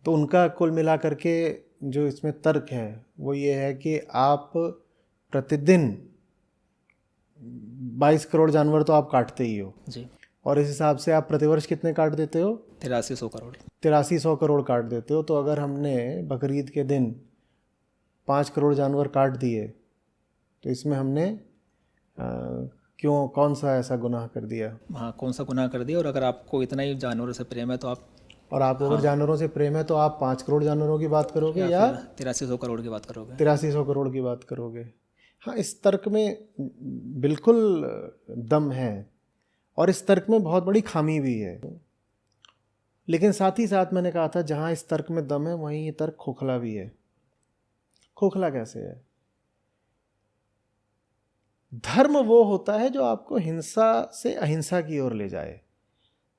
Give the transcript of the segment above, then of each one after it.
तो उनका कुल मिला करके जो इसमें तर्क है वो ये है कि आप प्रतिदिन 22 करोड़ जानवर तो आप काटते ही हो जी। और इस हिसाब से आप प्रतिवर्ष कितने काट देते हो? 8300 करोड़। 8300 करोड़ काट देते हो। तो अगर हमने बकरीद के दिन 5 करोड़ जानवर काट दिए तो इसमें हमने कौन सा ऐसा गुनाह कर दिया? हाँ, कौन सा गुनाह कर दिया। और अगर आपको इतना ही जानवरों से प्रेम है तो आप, और आपको अगर जानवरों से प्रेम है तो आप 5 करोड़ जानवरों की बात करोगे या फिर 8300 करोड़ की बात करोगे? 8300 करोड़ की बात करोगे। हाँ, इस तर्क में बिल्कुल दम है और इस तर्क में बहुत बड़ी खामी भी है। लेकिन साथ ही साथ मैंने कहा था जहाँ इस तर्क में दम है वहीं ये तर्क खोखला भी है। खोखला कैसे है? धर्म वो होता है जो आपको हिंसा से अहिंसा की ओर ले जाए।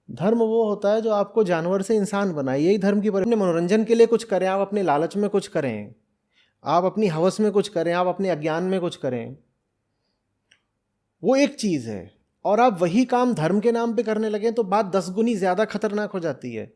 धर्म वो होता है जो आपको जानवर से इंसान बनाए। यही धर्म की अपने मनोरंजन के लिए कुछ करें, आप अपने लालच में कुछ करें, आप अपनी हवस में कुछ करें, आप अपने अज्ञान में कुछ करें, वो एक चीज़ है। और आप वही काम धर्म के नाम पे करने लगे तो बात 10 गुनी ज़्यादा खतरनाक हो जाती है।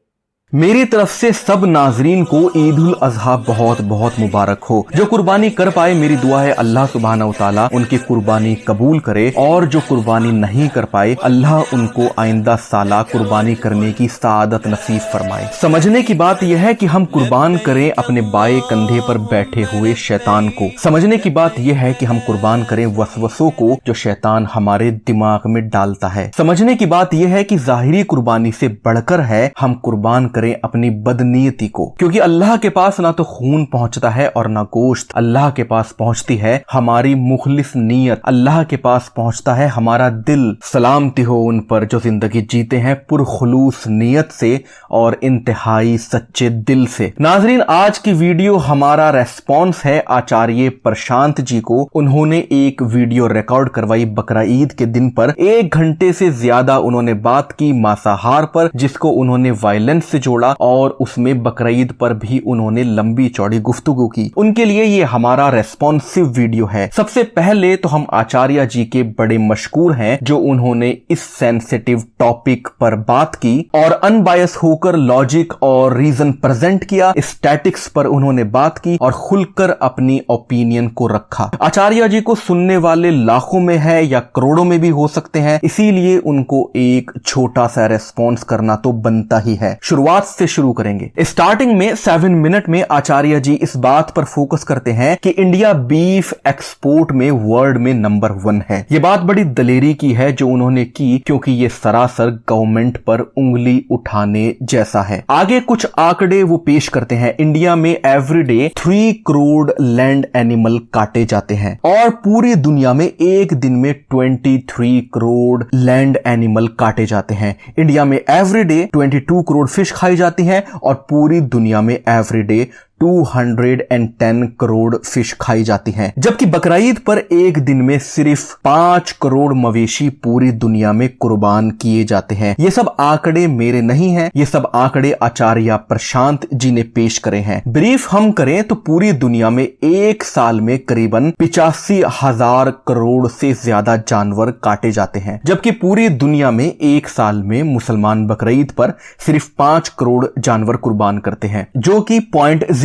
मेरी तरफ से सब नाजरीन को ईद उल अजहा बहुत बहुत मुबारक हो। जो कुर्बानी कर पाए, मेरी दुआ है अल्लाह सुब्हानहू तआला उनकी कुर्बानी कबूल करे, और जो कुर्बानी नहीं कर पाए अल्लाह उनको आइंदा साला कुर्बानी करने की सआदत नसीब फरमाए। समझने की बात यह है कि हम कुर्बान करें अपने बाएं कंधे पर बैठे हुए शैतान को। समझने की बात यह है कि हम कुर्बान करें वसवसों को जो शैतान हमारे दिमाग में डालता है। समझने की बात यह है कि जाहिरी कुर्बानी से बढ़कर है हम कुर्बान करें अपनी बदनीयती को, क्योंकि अल्लाह के पास ना तो खून पहुंचता है और ना गोश्त। अल्लाह के पास पहुंचती है हमारी मुखलिस नीयत, अल्लाह के पास पहुंचता है हमारा दिल। सलामती हो उन पर जो जिंदगी जीते हैं पुरखुलूस नीयत से और इंतहाई सच्चे दिल से। नाजरीन, आज की वीडियो हमारा रेस्पॉन्स है आचार्य प्रशांत जी को। उन्होंने एक वीडियो रिकॉर्ड करवाई बकरा ईद के दिन पर। 1 घंटे से ज्यादा उन्होंने बात की मांसाहार पर, जिसको उन्होंने वायलेंस से जोड़ा, और उसमें बकरा ईद पर भी उन्होंने लंबी चौड़ी गुफ्तगू की। उनके लिए ये हमारा रेस्पॉन्सिव वीडियो है। सबसे पहले तो हम आचार्य जी के बड़े मशकूर हैं जो उन्होंने इस सेंसिटिव टॉपिक पर बात की और अनबायस होकर लॉजिक और रीजन प्रेजेंट किया। स्टैटिक्स पर उन्होंने बात की और खुलकर अपनी ओपिनियन को रखा। आचार्य जी को सुनने वाले लाखों में है या करोड़ों में भी हो सकते हैं, इसीलिए उनको एक छोटा सा रेस्पॉन्स करना तो बनता ही है। शुरुआत से शुरू करेंगे। स्टार्टिंग में 7 मिनट में आचार्य जी इस बात पर फोकस करते हैं कि इंडिया बीफ एक्सपोर्ट में वर्ल्ड में नंबर 1 है। यह बात बड़ी दलेरी की है जो उन्होंने की, क्योंकि यह सरासर गवर्नमेंट पर उंगली उठाने जैसा है। आगे कुछ आंकड़े वो पेश करते हैं। इंडिया में एवरीडे 3 करोड़ लैंड एनिमल काटे जाते हैं और पूरी दुनिया में एक दिन में 23 करोड़ लैंड एनिमल काटे जाते हैं। इंडिया में एवरीडे 22 करोड़ फिश खाई जाती हैं और पूरी दुनिया में एवरीडे 210 करोड़ फिश खाई जाती हैं। जबकि बकरा ईद पर एक दिन में सिर्फ 5 करोड़ मवेशी पूरी दुनिया में कुर्बान किए जाते हैं। ये सब आंकड़े मेरे नहीं हैं, ये सब आंकड़े आचार्य प्रशांत जी ने पेश करे हैं। ब्रीफ हम करें तो पूरी दुनिया में एक साल में करीबन 85,000 करोड़ से ज्यादा जानवर काटे जाते हैं, जबकि पूरी दुनिया में एक साल में मुसलमान बकरा ईद पर सिर्फ 5 करोड़ जानवर कुर्बान करते हैं, जो कि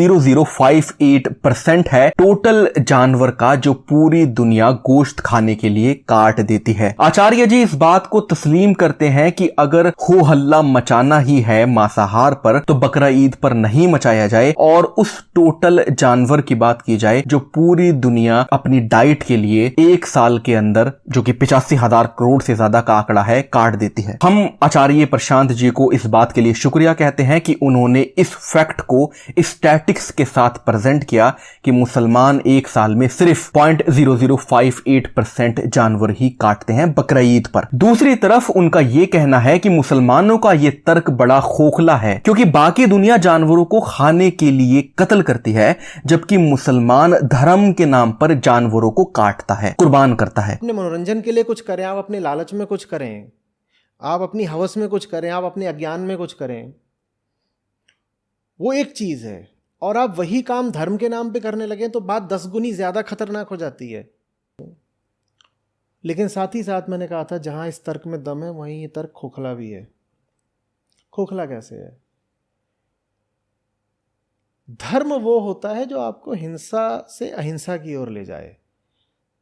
0.0058% है टोटल जानवर का जो पूरी दुनिया गोश्त खाने के लिए काट देती है। आचार्य जी इस बात को तस्लीम करते हैं कि अगर हो हल्ला मचाना ही है मांसाहार पर तो बकरा ईद पर नहीं मचाया जाए और उस टोटल जानवर की बात की जाए जो पूरी दुनिया अपनी डाइट के लिए एक साल के अंदर, जो कि 85,000 करोड़ से ज्यादा का आंकड़ा है, काट देती है। हम आचार्य प्रशांत जी को इस बात के लिए शुक्रिया कहते हैं कि उन्होंने इस फैक्ट को स्टैटिक्स के साथ प्रेजेंट किया कि मुसलमान एक साल में सिर्फ 0.0058% जानवर ही काटते हैं बकरा ईद पर। दूसरी तरफ उनका यह कहना है कि मुसलमानों का यह तर्क बड़ा खोखला है, क्योंकि बाकी दुनिया जानवरों को खाने के लिए कत्ल करती है, जबकि मुसलमान धर्म के नाम पर जानवरों को काटता है, कुर्बान करता है। अपने मनोरंजन के लिए कुछ करें, आप अपने लालच में कुछ करें, आप अपनी हवस में कुछ करें, आप अपने अज्ञान में कुछ करें, वो एक चीज है। और आप वही काम धर्म के नाम पे करने लगे तो बात 10 गुनी ज्यादा खतरनाक हो जाती है। लेकिन साथ ही साथ मैंने कहा था जहां इस तर्क में दम है वहीं ये तर्क खोखला भी है। खोखला कैसे है? धर्म वो होता है जो आपको हिंसा से अहिंसा की ओर ले जाए।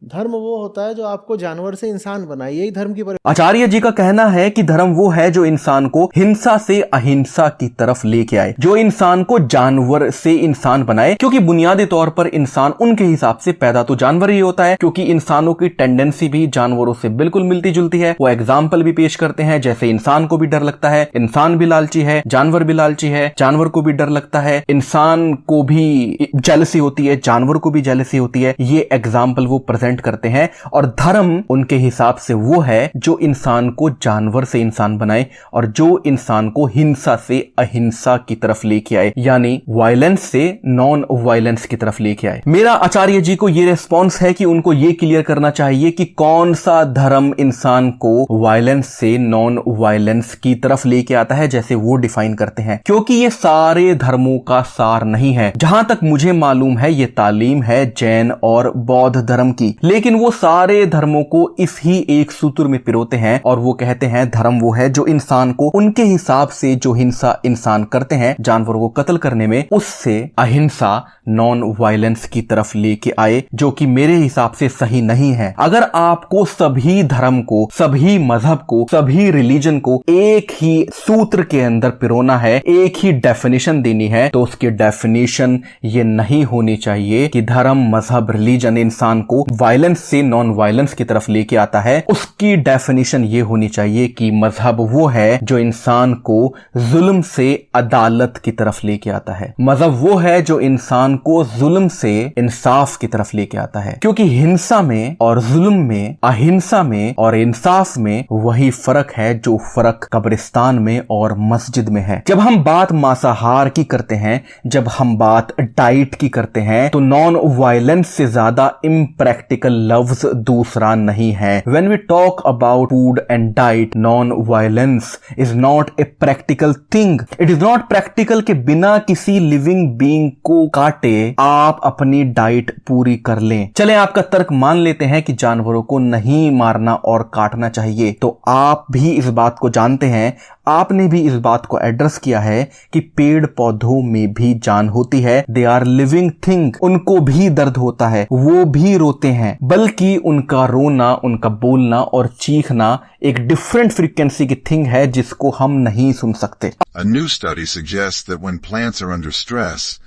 धर्म वो होता है जो आपको जानवर से इंसान बनाए। यही धर्म की आचार्य जी का कहना है कि धर्म वो है जो इंसान को हिंसा से अहिंसा की तरफ लेके आए, जो इंसान को जानवर से इंसान बनाए। क्योंकि बुनियादी तौर पर इंसान उनके हिसाब से पैदा तो जानवर ही होता है, क्योंकि इंसानों की टेंडेंसी भी जानवरों से बिल्कुल मिलती जुलती है। वो एग्जाम्पल भी पेश करते हैं, जैसे इंसान को भी डर लगता है, इंसान भी लालची है, जानवर भी लालची है, जानवर को भी डर लगता है, इंसान को भी जेलसी होती है, जानवर को भी जेलसी होती है। ये एग्जाम्पल वो प्रेजेंट करते हैं। और धर्म उनके हिसाब से वो है जो इंसान को जानवर से इंसान बनाए और जो इंसान को हिंसा से अहिंसा की तरफ लेके आए, यानी वायलेंस से नॉन वायलेंस की तरफ लेके आए। मेरा आचार्य जी को ये रिस्पॉन्स है कि उनको ये क्लियर करना चाहिए कि कौन सा धर्म इंसान को वायलेंस से नॉन वायलेंस की तरफ लेके आता है, जैसे वो डिफाइन करते हैं। क्योंकि ये सारे धर्मों का सार नहीं है। जहां तक मुझे मालूम है ये तालीम है जैन और बौद्ध धर्म की, लेकिन वो सारे धर्मों को इस ही एक सूत्र में पिरोते हैं और वो कहते हैं धर्म वो है जो इंसान को उनके हिसाब से जो हिंसा इंसान करते हैं जानवरों को कत्ल करने में, उससे अहिंसा नॉन वायलेंस की तरफ लेके आए, जो कि मेरे हिसाब से सही नहीं है। अगर आपको सभी धर्म को, सभी मजहब को, सभी रिलीजन को एक ही सूत्र के अंदर पिरोना है, एक ही डेफिनेशन देनी है, तो उसकी डेफिनेशन ये नहीं होनी चाहिए कि धर्म, मजहब, रिलीजन इंसान को वायलेंस से नॉन वायलेंस की तरफ लेके आता है। उसकी डेफिनेशन ये होनी चाहिए कि मजहब वो है जो इंसान को जुल्म से अदालत की तरफ लेके आता है। मजहब वो है जो इंसान को जुल्म से इंसाफ की तरफ लेके आता है। क्योंकि हिंसा में और जुल्म में, अहिंसा में और इंसाफ में वही फर्क है जो फर्क कब्रिस्तान में और मस्जिद में है। जब हम बात मांसाहार की करते हैं, जब हम बात डाइट की करते हैं, तो नॉन वायलेंस से ज्यादा इम्प्रैक्टिकल लफ्ज दूसरा नहीं है। When we talk about food and diet, non-violence is not a practical thing. It is not practical कि बिना किसी लिविंग बीइंग को काटे आप अपनी डाइट पूरी कर लें। चलें आपका तर्क मान लेते हैं कि जानवरों को नहीं मारना और काटना चाहिए, तो आप भी इस बात को जानते हैं, आपने भी इस बात को एड्रेस किया है कि पेड़ पौधों में भी जान होती है। दे आर लिविंग थिंग, उनको भी दर्द होता है, वो भी रोते हैं, बल्कि उनका रोना, उनका बोलना और चीखना एक डिफरेंट फ्रीक्वेंसी की थिंग है जिसको हम नहीं सुन सकते। A new study suggests that when plants are under stress,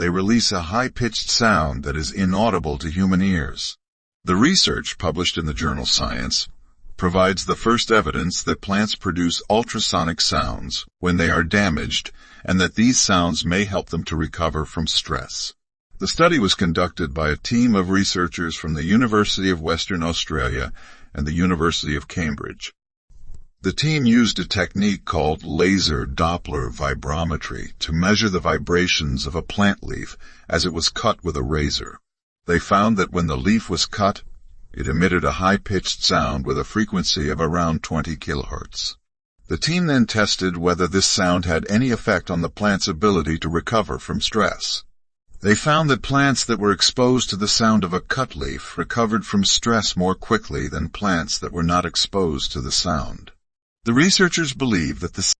they release a high-pitched sound that is inaudible to human ears. The research published in the journal Science provides the first evidence that plants produce ultrasonic sounds when they are damaged and that these sounds may help them to recover from stress. The study was conducted by a team of researchers from the University of Western Australia and the University of Cambridge. The team used a technique called laser Doppler vibrometry to measure the vibrations of a plant leaf as it was cut with a razor. They found that when the leaf was cut, it emitted a high-pitched sound with a frequency of around 20 kilohertz. The team then tested whether this sound had any effect on the plant's ability to recover from stress. They found that plants that were exposed to the sound of a cut leaf recovered from stress more quickly than plants that were not exposed to the sound. The researchers believe that the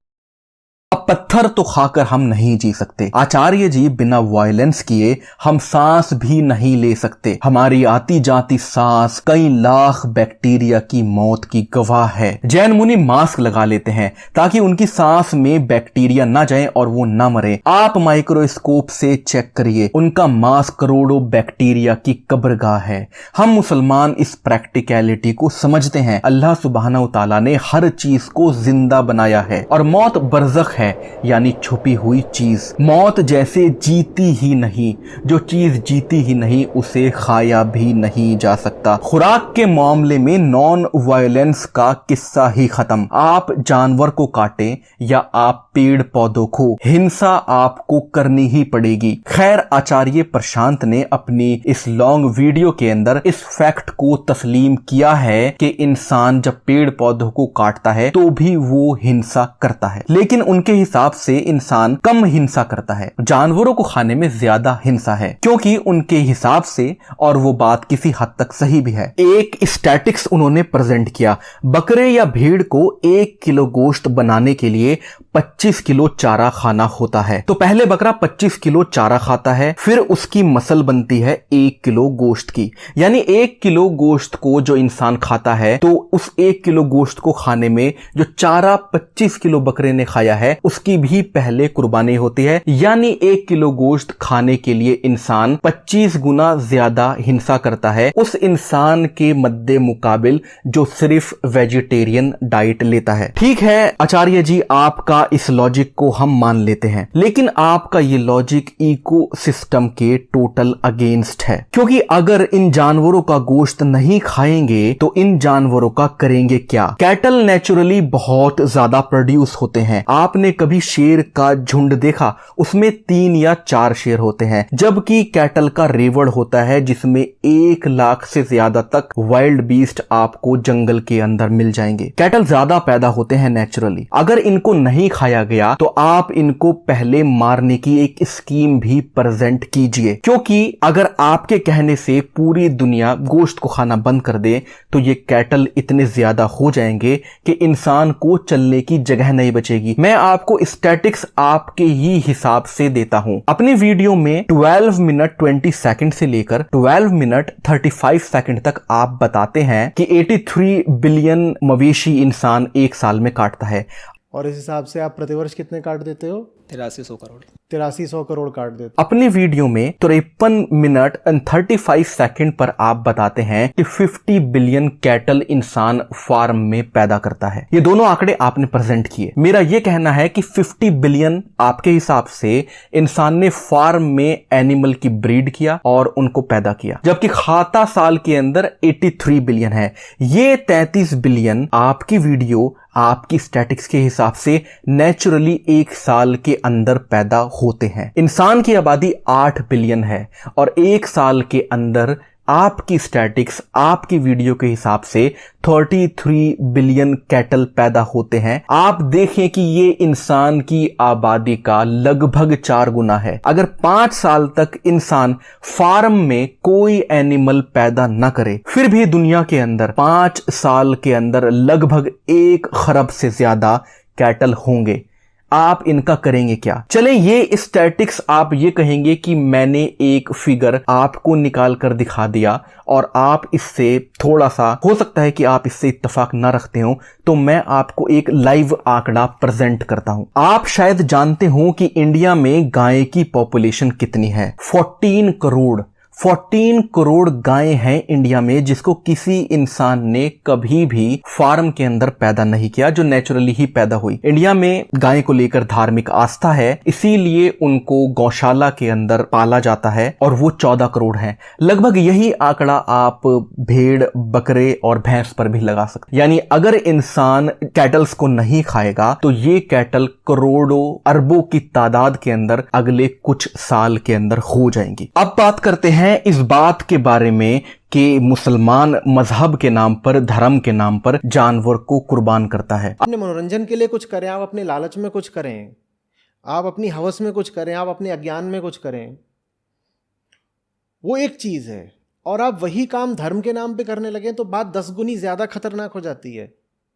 अब पत्थर तो खाकर हम नहीं जी सकते। आचार्य जी बिना violence किए हम सांस भी नहीं ले सकते। हमारी आती जाती सांस कई लाख बैक्टीरिया की मौत की गवाह है। जैन मुनि मास्क लगा लेते हैं ताकि उनकी सांस में बैक्टीरिया ना जाए और वो ना मरे। आप माइक्रोस्कोप से चेक करिए, उनका मास्क करोड़ों बैक्टीरिया की कब्रगाह है। हम मुसलमान इस प्रैक्टिकलिटी को समझते हैं। अल्लाह सुब्हानहू तआला ने हर चीज को जिंदा बनाया है और मौत बरज़ख है, यानी छुपी हुई चीज। मौत जैसे जीती ही नहीं, जो चीज जीती ही नहीं उसे खाया भी नहीं जा सकता। खुराक के मामले में नॉन वायलेंस का किस्सा ही खत्म। आप जानवर को काटें या आप पेड़ पौधों को, हिंसा आपको करनी ही पड़ेगी। खैर, आचार्य प्रशांत ने अपनी इस लॉन्ग वीडियो के अंदर इस फैक्ट को तस्लीम किया है कि इंसान जब पेड़ पौधों को काटता है तो भी वो हिंसा करता है, लेकिन उनके हिसाब से इंसान कम हिंसा करता है, जानवरों को खाने में ज्यादा हिंसा है, क्योंकि उनके हिसाब से, और वो बात किसी हद तक सही भी है। एक स्टैटिक्स उन्होंने प्रेजेंट किया, बकरे या भेड़ को 1 किलो गोश्त बनाने के लिए 25 किलो चारा खाना होता है। तो पहले बकरा 25 किलो चारा खाता है, फिर उसकी मसल बनती है 1 किलो गोश्त की। यानी 1 किलो गोश्त को जो इंसान खाता है, तो उस 1 किलो गोश्त को खाने में जो चारा 25 किलो बकरे ने खाया है, उसकी भी पहले कुर्बानी होती है। यानी 1 किलो गोश्त खाने के लिए इंसान 25 गुना ज्यादा हिंसा करता है उस इंसान के मद्दे मुकाबिल जो सिर्फ वेजिटेरियन डाइट लेता है। ठीक है आचार्य जी, आपका इस लॉजिक को हम मान लेते हैं, लेकिन आपका ये लॉजिक इकोसिस्टम के टोटल अगेंस्ट है, क्योंकि अगर इन जानवरों का गोश्त नहीं खाएंगे तो इन जानवरों का करेंगे क्या? कैटल नेचुरली बहुत ज्यादा प्रोड्यूस होते हैं। आपने कभी शेर का झुंड देखा? उसमें 3 या 4 शेर होते हैं, जबकि कैटल का रेवड़ होता है जिसमें 1 लाख से ज्यादा तक वाइल्ड बीस्ट आपको जंगल के अंदर मिल जाएंगे। कैटल ज्यादा पैदा होते हैं नेचुरली। अगर इनको नहीं खाया गया तो आप इनको पहले मारने की एक स्कीम भी प्रेजेंट कीजिए, क्योंकि अगर आपके कहने से पूरी दुनिया गोश्त को खाना बंद कर दे तो ये कैटल इतने ज्यादा हो जाएंगे कि इंसान को चलने की जगह नहीं बचेगी। मैं आपको स्टैटिक्स आपके ही हिसाब से देता हूं। अपनी वीडियो में 12 मिनट 20 सेकंड से लेकर 12 मिनट 35 सेकंड तक आप बताते हैं कि 83 बिलियन मवेशी इंसान एक साल में काटता है। और इस हिसाब से आप प्रतिवर्ष कितने काट देते हो? 8300 करोड़। 8300 करोड़ काट देते। अपनी वीडियो में 53 मिनट एंड 35 सेकंड पर आप बताते हैं कि 50 बिलियन कैटल इंसान फार्म में पैदा करता है। ये दोनों आंकड़े आपने प्रेजेंट किए। मेरा यह कहना है कि 50 बिलियन आपके हिसाब से इंसान ने फार्म में एनिमल की ब्रीड किया और उनको पैदा किया, जबकि खाता साल के अंदर 83 बिलियन है। ये 33 बिलियन आपकी वीडियो आपकी स्टैटिक्स के हिसाब से नेचुरली एक साल के अंदर पैदा होते हैं। इंसान की आबादी 8 बिलियन है और एक साल के अंदर आपकी स्टैटिक्स आपकी वीडियो के हिसाब से 33 बिलियन कैटल पैदा होते हैं। आप देखें कि ये इंसान की आबादी का लगभग 4 गुना है। अगर 5 साल तक इंसान फार्म में कोई एनिमल पैदा न करे, फिर भी दुनिया के अंदर 5 साल के अंदर लगभग 1 खरब से ज्यादा कैटल होंगे। आप इनका करेंगे क्या? चले ये स्टैटिक्स आप ये कहेंगे कि मैंने एक फिगर आपको निकाल कर दिखा दिया और आप इससे थोड़ा सा, हो सकता है कि आप इससे इत्तेफाक ना रखते हो, तो मैं आपको एक लाइव आंकड़ा प्रेजेंट करता हूं। आप शायद जानते हो कि इंडिया में गाय की पॉपुलेशन कितनी है? 14 करोड़। 14 करोड़ गायें हैं इंडिया में, जिसको किसी इंसान ने कभी भी फार्म के अंदर पैदा नहीं किया, जो नेचुरली ही पैदा हुई। इंडिया में गाय को लेकर धार्मिक आस्था है, इसीलिए उनको गौशाला के अंदर पाला जाता है और वो 14 करोड़ हैं। लगभग यही आंकड़ा आप भेड़, बकरे और भैंस पर भी लगा सकते। यानी अगर इंसान कैटल्स को नहीं खाएगा तो ये कैटल करोड़ों अरबों की तादाद के अंदर अगले कुछ साल के अंदर हो जाएंगी। अब बात करते हैं इस बात के बारे में कि मुसलमान मजहब के नाम पर, धर्म के नाम पर जानवर को कुर्बान करता है। अपने मनोरंजन के लिए कुछ करें, आप अपने लालच में कुछ करें, आप अपनी हवस में कुछ करें, आप अपने अज्ञान में कुछ करें, वो एक चीज है। और आप वही काम धर्म के नाम पे करने लगे तो बात 10 गुनी ज्यादा खतरनाक हो जाती है।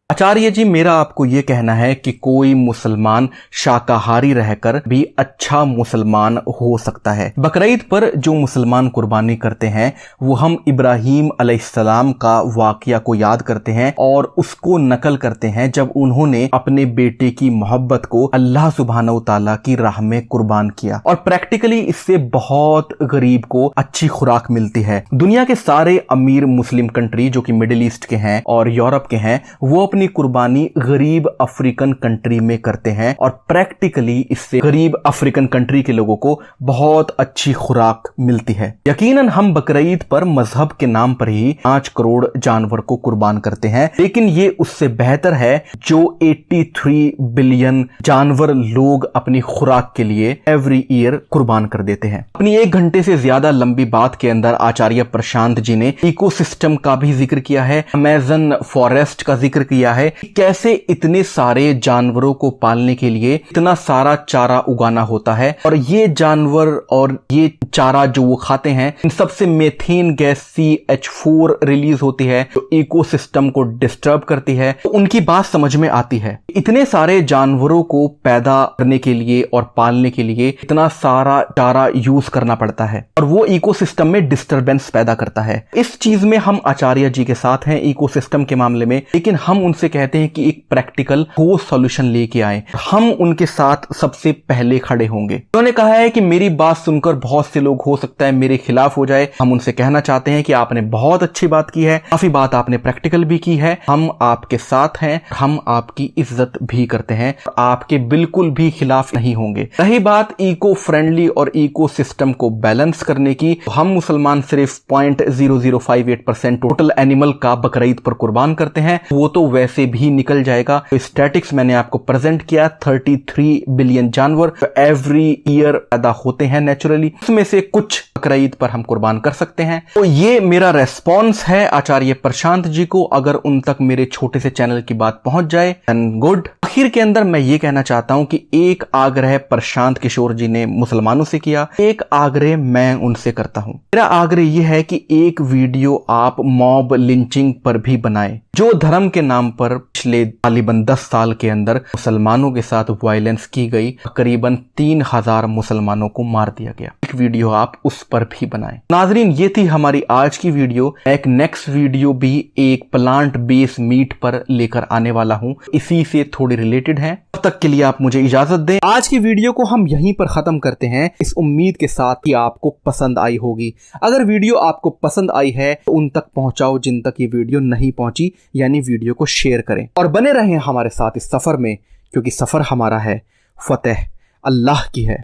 आचार्य जी, मेरा आपको यह कहना है कि कोई मुसलमान शाकाहारी रहकर भी अच्छा मुसलमान हो सकता है। बकरीद पर जो मुसलमान कुर्बानी करते हैं वो हम इब्राहीम अलैहिस्सलाम का वाकया को याद करते हैं और उसको नकल करते हैं जब उन्होंने अपने बेटे की मोहब्बत को अल्लाह सुब्हानहू तआला की राह में कुर्बान किया। और प्रैक्टिकली इससे बहुत गरीब को अच्छी खुराक मिलती है। दुनिया के सारे अमीर मुस्लिम कंट्री जो कि मिडिल ईस्ट के हैं और यूरोप के हैं, वो अपनी कुर्बानी गरीब अफ्रीकन कंट्री में करते हैं और प्रैक्टिकली इससे गरीब अफ्रीकन कंट्री के लोगों को बहुत अच्छी खुराक मिलती है। यकीनन हम बकरीद पर मजहब के नाम पर ही 5 करोड़ जानवर को कुर्बान करते हैं, लेकिन ये उससे बेहतर है जो 83 बिलियन जानवर लोग अपनी खुराक के लिए एवरी ईयर कुर्बान कर देते हैं। अपनी 1 घंटे से ज्यादा लंबी बात के अंदर आचार्य प्रशांत जी ने इकोसिस्टम का भी जिक्र किया है, अमेज़न फॉरेस्ट का जिक्र किया किया है कि कैसे इतने सारे जानवरों को पालने के लिए इतना सारा चारा उगाना होता है, और ये जानवर और ये चारा जो वो खाते हैं इन सबसे मीथेन गैस CH4 रिलीज होती है जो इकोसिस्टम को डिस्टर्ब करती है। तो उनकी बात समझ में आती है। इतने सारे जानवरों को पैदा करने के लिए और पालने के लिए इतना सारा चारा यूज करना पड़ता है और वो इकोसिस्टम में डिस्टरबेंस पैदा करता है। इस चीज में हम आचार्य जी के साथ हैं इकोसिस्टम के मामले में, लेकिन हम उनसे कहते हैं कि एक प्रैक्टिकल ठोस सॉल्यूशन लेके आए। हम उनके साथ सबसे पहले खड़े होंगे। उन्होंने कहा है कि मेरी बात सुनकर बहुत से लोग हो सकता है मेरे खिलाफ हो जाए। हम उनसे कहना चाहते हैं कि आपने बहुत अच्छी बात की है, काफी बात आपने प्रैक्टिकल भी की है, हम आपके साथ हैं, हम आपकी इज्जत भी करते हैं, आपके बिल्कुल भी खिलाफ नहीं होंगे। रही बात इको फ्रेंडली और इको सिस्टम को बैलेंस करने की, तो हम मुसलमान सिर्फ 0.0058% टोटल एनिमल का बकरीद पर कुर्बान करते हैं, वो तो वैसे भी निकल जाएगा। तो स्टैटिक्स मैंने आपको प्रेजेंट किया, 33 बिलियन जानवर एवरी ईयर पैदा होते हैं नेचुरली, उसमें से कुछ बकरीद पर हम कुर्बान कर सकते हैं। तो ये मेरा रेस्पॉन्स है आचार्य प्रशांत जी को। अगर उन तक मेरे छोटे से चैनल की बात पहुंच जाए देन गुड। आखिर के अंदर मैं ये कहना चाहता हूं कि एक आग्रह प्रशांत किशोर जी ने मुसलमानों से किया, एक आग्रह मैं उनसे करता हूं। मेरा आग्रह यह है कि एक वीडियो आप मॉब लिंचिंग पर भी बनाएं, जो धर्म के नाम पर पिछले तकरीबन 10 साल के अंदर मुसलमानों के साथ वायलेंस की गई, करीबन 3000 मुसलमानों को मार दिया गया। एक वीडियो आप उस पर भी बनाएं। नाजरीन, ये थी हमारी आज की वीडियो। एक नेक्स्ट वीडियो भी एक प्लांट बेस्ड मीट पर लेकर आने वाला हूं, इसी से थोड़ी रिलेटेड है। तब तक के लिए आप मुझे इजाजत दें। आज की वीडियो को हम यहीं पर खत्म करते हैं, इस उम्मीद के साथ कि आपको पसंद आई होगी। अगर वीडियो आपको पसंद आई है तो उन तक पहुंचाओ जिन तक ये वीडियो नहीं पहुंची, यानी वीडियो को शेयर करें और बने रहें हमारे साथ इस सफर में, क्योंकि सफर हमारा है, फतेह अल्लाह की है।